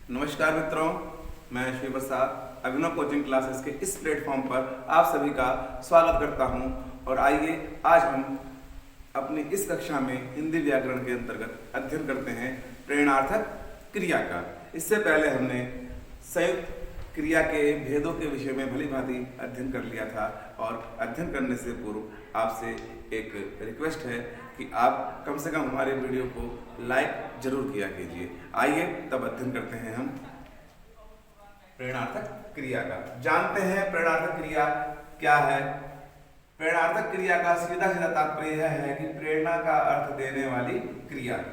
नमस्कार मित्रों, मैं शिव प्रसाद अभिनव कोचिंग क्लासेस के इस प्लेटफॉर्म पर आप सभी का स्वागत करता हूं। और आइए आज हम अपनी इस कक्षा में हिंदी व्याकरण के अंतर्गत अध्ययन करते हैं प्रेरणार्थक क्रिया का। इससे पहले हमने संयुक्त क्रिया के भेदों के विषय में भली भांति अध्ययन कर लिया था और अध्ययन करने से पूर्व आपसे एक रिक्वेस्ट है कि आप कम से कम हमारे वीडियो को लाइक जरूर किया कीजिए। आइए तब अध्ययन करते हैं हम प्रेरणार्थक क्रिया का। जानते हैं प्रेरणार्थक क्रिया क्या है। प्रेरणार्थक क्रिया का सीधा सीधा तात्पर्य यह है कि प्रेरणा का अर्थ देने वाली क्रिया।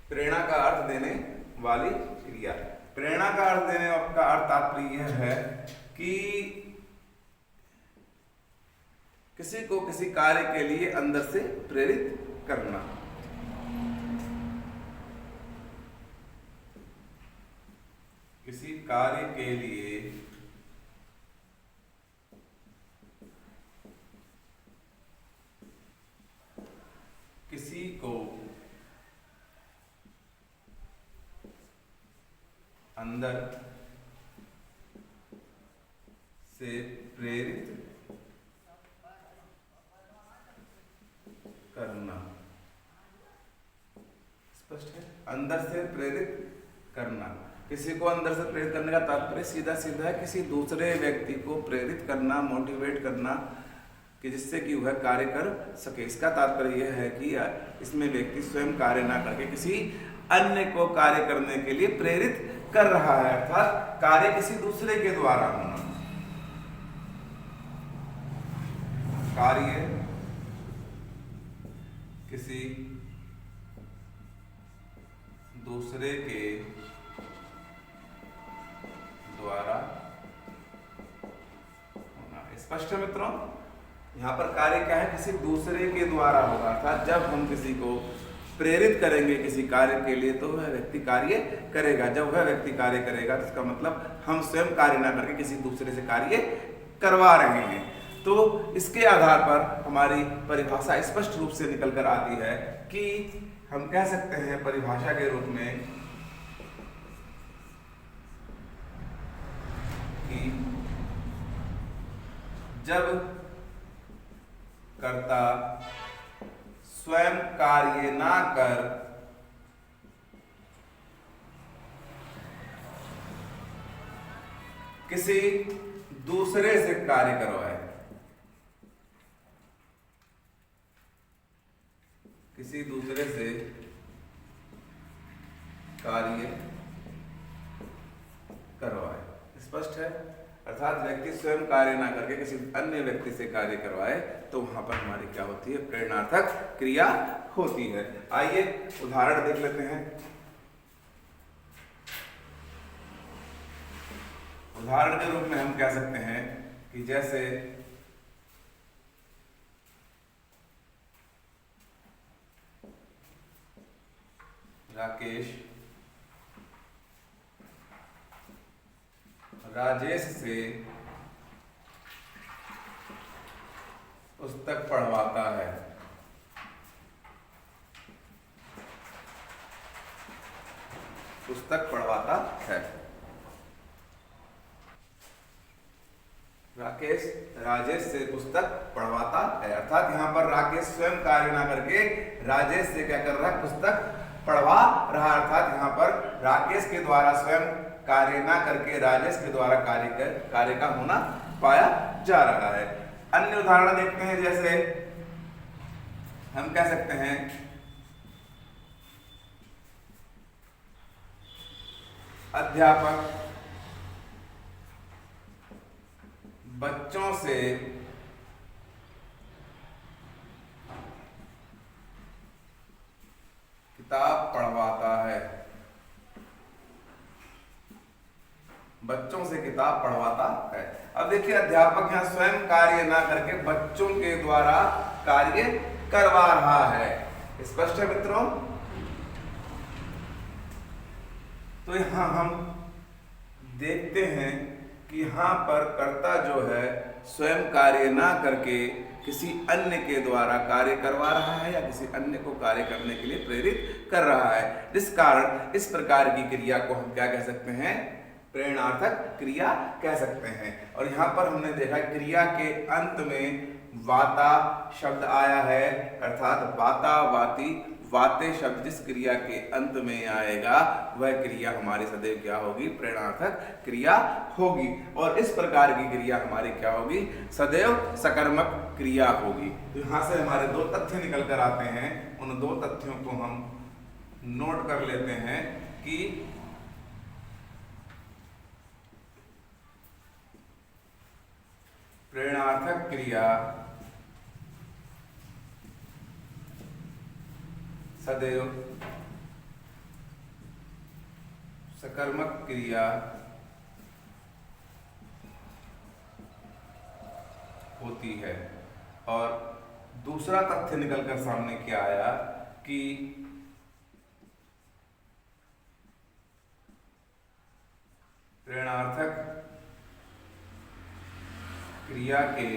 प्रेरणा का अर्थ देने वाली क्रिया। प्रेरणा का अर्थ देने का अर्थ तात्पर्य यह है कि किसी को किसी कार्य के लिए अंदर से प्रेरित करना। किसी कार्य के लिए किसी को अंदर से प्रेरित करना। स्पष्ट है? अंदर से प्रेरित करना। किसी को अंदर से प्रेरित करने का तात्पर्य सीधा सीधा है किसी दूसरे व्यक्ति को प्रेरित करना, मोटिवेट करना कि जिससे कि वह कार्य कर सके। इसका तात्पर्य यह है कि इसमें व्यक्ति स्वयं कार्य ना करके किसी अन्य को कार्य करने के लिए प्रेरित कर रहा है, अर्थात कार्य किसी दूसरे के द्वारा होना। कार्य किसी दूसरे के द्वारा होना। स्पष्ट है मित्रों? यहाँ पर कार्य क्या है? किसी दूसरे के द्वारा होगा, अर्थात जब हम किसी को प्रेरित करेंगे किसी कार्य के लिए तो वह व्यक्ति कार्य करेगा। जब वह व्यक्ति कार्य करेगा तो इसका मतलब हम स्वयं कार्य ना करके किसी दूसरे से कार्य करवा रहे हैं। तो इसके आधार पर हमारी परिभाषा स्पष्ट रूप से निकल कर आती है कि हम कह सकते हैं परिभाषा के रूप में कि जब कर्ता स्वयं कार्य ना कर किसी दूसरे से कार्य करवाए, किसी दूसरे से कार्य करवाए। स्पष्ट है? अर्थात व्यक्ति स्वयं कार्य ना करके किसी अन्य व्यक्ति से कार्य करवाए तो वहां पर हमारी क्या होती है? प्रेरणार्थक क्रिया होती है। आइए उदाहरण देख लेते हैं। उदाहरण के रूप में हम कह सकते हैं कि जैसे राकेश राजेश से पुस्तक पढ़वाता है। पुस्तक पढ़वाता है। राकेश राजेश से पुस्तक पढ़वाता है, अर्थात यहाँ पर राकेश स्वयं कार्य ना करके राजेश से क्या कर रहा है? पुस्तक पढ़वा रहा। अर्थात यहाँ पर राकेश के द्वारा स्वयं कार्य ना करके राजेश के द्वारा कार्य का होना पाया जा रहा है। अन्य उदाहरण देखते हैं। जैसे हम कह सकते हैं अध्यापक बच्चों से किताब पढ़वाता है। बच्चों से किताब पढ़वाता है। अब देखिए अध्यापक यहाँ स्वयं कार्य ना करके बच्चों के द्वारा कार्य करवा रहा है। स्पष्ट है मित्रों? तो यहां हम देखते हैं कि यहाँ पर कर्ता जो है स्वयं कार्य ना करके किसी अन्य के द्वारा कार्य करवा रहा है या किसी अन्य को कार्य करने के लिए प्रेरित कर रहा है, जिस कारण इस प्रकार की क्रिया को हम क्या कह सकते हैं, प्रेरणार्थक क्रिया कह सकते हैं। और यहाँ पर हमने देखा क्रिया के अंत में वाता शब्द आया है, अर्थात वाता वाती वाते शब्द जिस क्रिया के अंत में आएगा वह क्रिया हमारी सदैव क्या होगी, प्रेरणार्थक क्रिया होगी। और इस प्रकार की क्रिया हमारी क्या होगी, सदैव सकर्मक क्रिया होगी। तो यहाँ से हमारे दो तथ्य निकल कर आते हैं, उन दो तथ्यों को हम नोट कर लेते हैं कि प्रेरणार्थक क्रिया सदैव सकर्मक क्रिया होती है। और दूसरा तथ्य निकलकर सामने क्या आया कि प्रेरणार्थक क्रिया के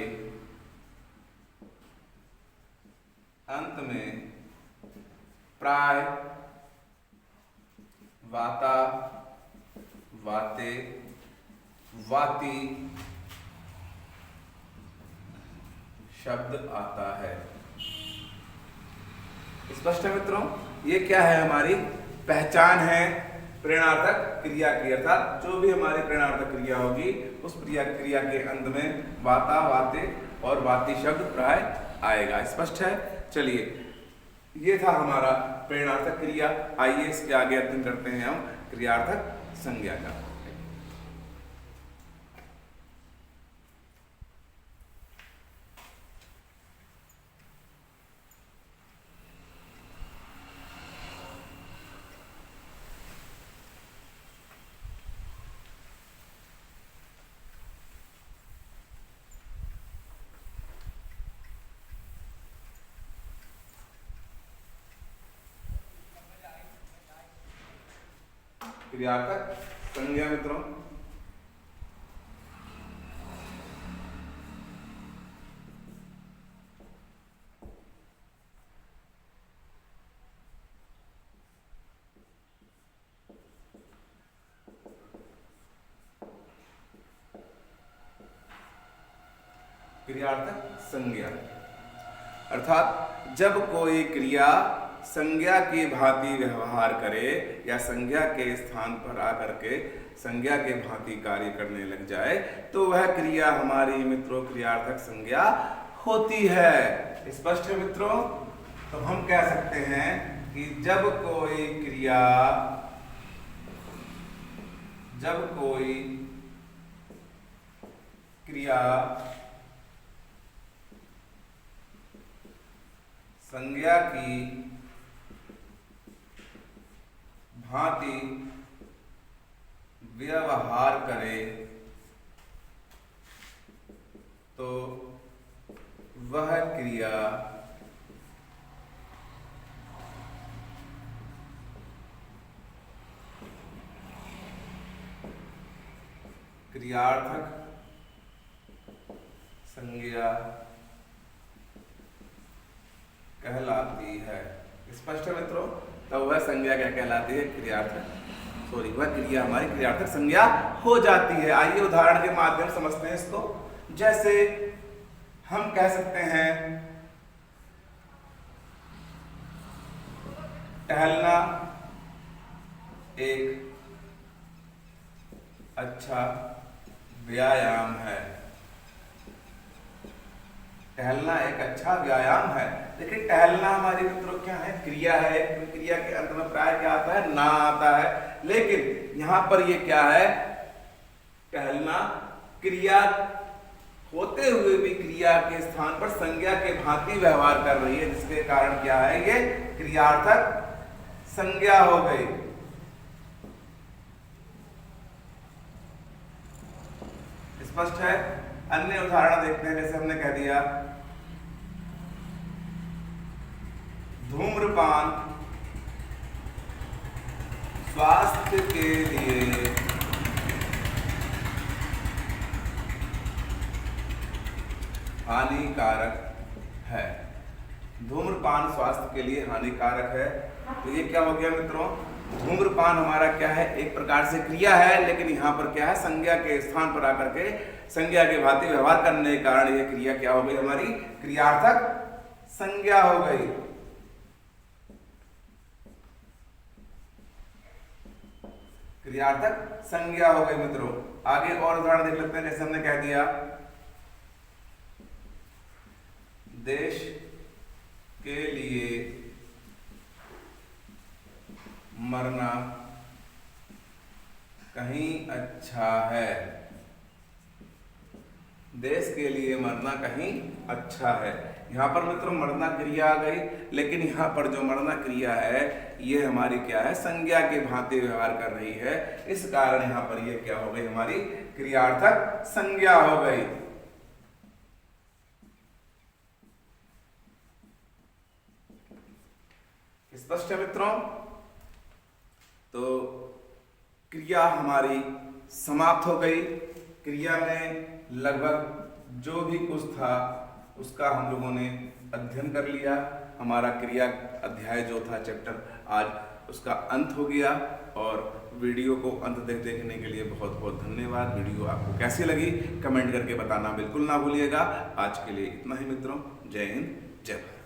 अंत में प्राय वाता वाते वाती शब्द आता है। स्पष्ट है मित्रों, ये क्या है, हमारी पहचान है प्रेरणार्थक क्रिया की, अर्थात जो भी हमारी प्रेरणार्थक क्रिया होगी उस क्रिया के अंत में वाता वाते और वाती शब्द प्राय आएगा। स्पष्ट है। चलिए, ये था हमारा प्रेरणार्थक क्रिया। आइए इसके आगे अध्ययन करते हैं हम क्रियार्थक संज्ञा का। क्रियार्थक संज्ञा मित्रों, क्रियार्थक संज्ञा अर्थात जब कोई क्रिया संज्ञा की भांति व्यवहार करे या संज्ञा के स्थान पर आकर के संज्ञा के भांति कार्य करने लग जाए तो वह क्रिया हमारी मित्रों क्रियार्थक संज्ञा होती है। स्पष्ट है मित्रों। तो हम कह सकते हैं कि जब कोई क्रिया संज्ञा की भांति व्यवहार करे तो वह क्रिया क्रियार्थक संज्ञा कहलाती है। स्पष्ट है मित्रों। तो वह संज्ञा क्या कहलाती है, वह क्रिया हमारी क्रियार्थक संज्ञा हो जाती है। आइए उदाहरण के माध्यम समझते हैं इसको। जैसे हम कह सकते हैं टहलना एक अच्छा व्यायाम है। टहलना एक अच्छा व्यायाम है। देखिए टहलना हमारी मित्रों क्या है, क्रिया है। क्रिया के अंत में प्राय क्या आता है, ना आता है। लेकिन यहां पर ये क्या है, टहलना क्रिया होते हुए भी क्रिया के स्थान पर संज्ञा के भांति व्यवहार कर रही है, जिसके कारण क्या है, ये क्रियार्थक संज्ञा हो गई। स्पष्ट है। अन्य उदाहरण देखते हैं। जैसे हमने कह दिया धूम्रपान स्वास्थ्य के लिए हानिकारक है। धूम्रपान स्वास्थ्य के लिए हानिकारक है। तो ये क्या हो गया मित्रों, धूम्रपान हमारा क्या है, एक प्रकार से क्रिया है, लेकिन यहाँ पर क्या है, संज्ञा के स्थान पर आकर के संज्ञा के भांति व्यवहार करने के कारण ये क्रिया क्या हो गई, हमारी क्रियार्थक संज्ञा हो गई। क्रियार्थक संज्ञा हो गई मित्रों। आगे और उदाहरण देख लेते हैं। जैसे हमने कह दिया देश के लिए मरना कहीं अच्छा है। देश के लिए मरना कहीं अच्छा है। यहाँ पर मित्रों मरना क्रिया आ गई, लेकिन यहाँ पर जो मरना क्रिया है ये हमारी क्या है, संज्ञा के भांति व्यवहार कर रही है। इस कारण यहाँ पर ये क्या हो गई, हमारी क्रियार्थक संज्ञा हो गई। स्पष्ट है मित्रों। तो क्रिया हमारी समाप्त हो गई। क्रिया में लगभग जो भी कुछ था उसका हम लोगों ने अध्ययन कर लिया। हमारा क्रिया अध्याय जो था चैप्टर, आज उसका अंत हो गया। और वीडियो को अंत तक देखने के लिए बहुत बहुत धन्यवाद। वीडियो आपको कैसी लगी कमेंट करके बताना बिल्कुल ना भूलिएगा। आज के लिए इतना ही मित्रों। जय हिंद, जय भारत।